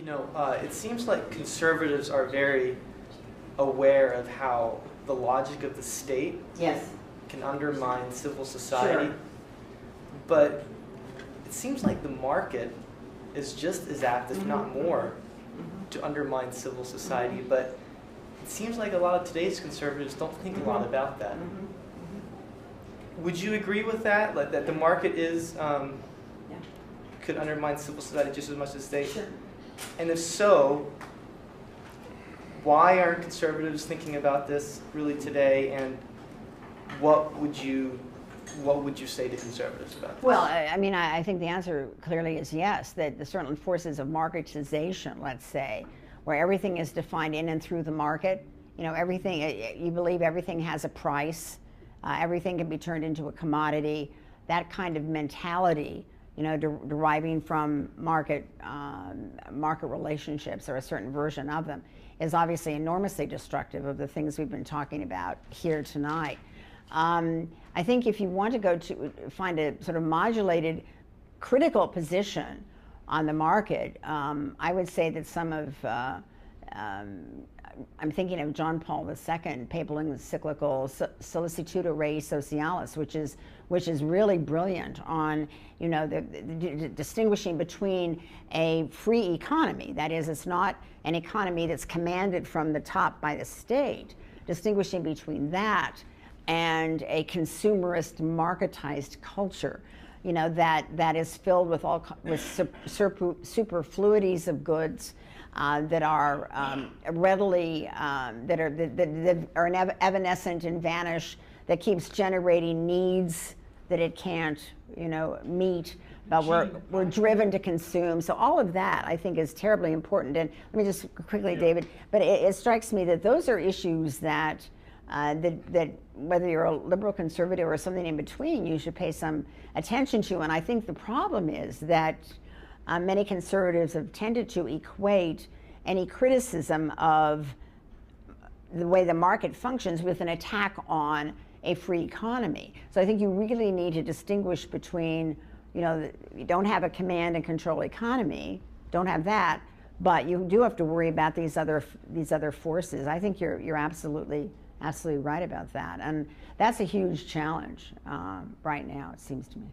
It seems like conservatives are very aware of how the logic of the state Yes. can undermine civil society. Sure. But it seems like the market is just as apt, if not more, to undermine civil society. But it seems like a lot of today's conservatives don't think a lot about that. Would you agree with that? Like that the market is could undermine civil society just as much as the state? Sure. And if so, why aren't conservatives thinking about this really today? And what would you say to conservatives about this? Well, I mean, I think the answer clearly is yes, that the certain forces of marketization, let's say, where everything is defined in and through the market, everything, you believe everything has a price, everything can be turned into a commodity, that kind of mentality, deriving from market relationships or a certain version of them, is obviously enormously destructive of the things we've been talking about here tonight. I think if you want to go to find a sort of modulated critical position on the market, I would say that some of, I'm thinking of John Paul II, papal encyclical Solicitudo Rei Socialis, which is really brilliant on, the distinguishing between a free economy, that is, it's not an economy that's commanded from the top by the state, distinguishing between that and a consumerist, marketized culture, that is filled with superfluities of goods that are readily that are evanescent and vanish, that keeps generating needs that it can't meet, but we're driven to consume. So all of that, I think, is terribly important. And let me just quickly, David, but it strikes me that those are issues that that whether you're a liberal conservative or something in between, you should pay some attention to. And I think the problem is that many conservatives have tended to equate any criticism of the way the market functions with an attack on a free economy. So I think you really need to distinguish between, you don't have a command and control economy, don't have that, but you do have to worry about these other forces. I think you're absolutely right about that, and that's a huge challenge right now, it seems to me.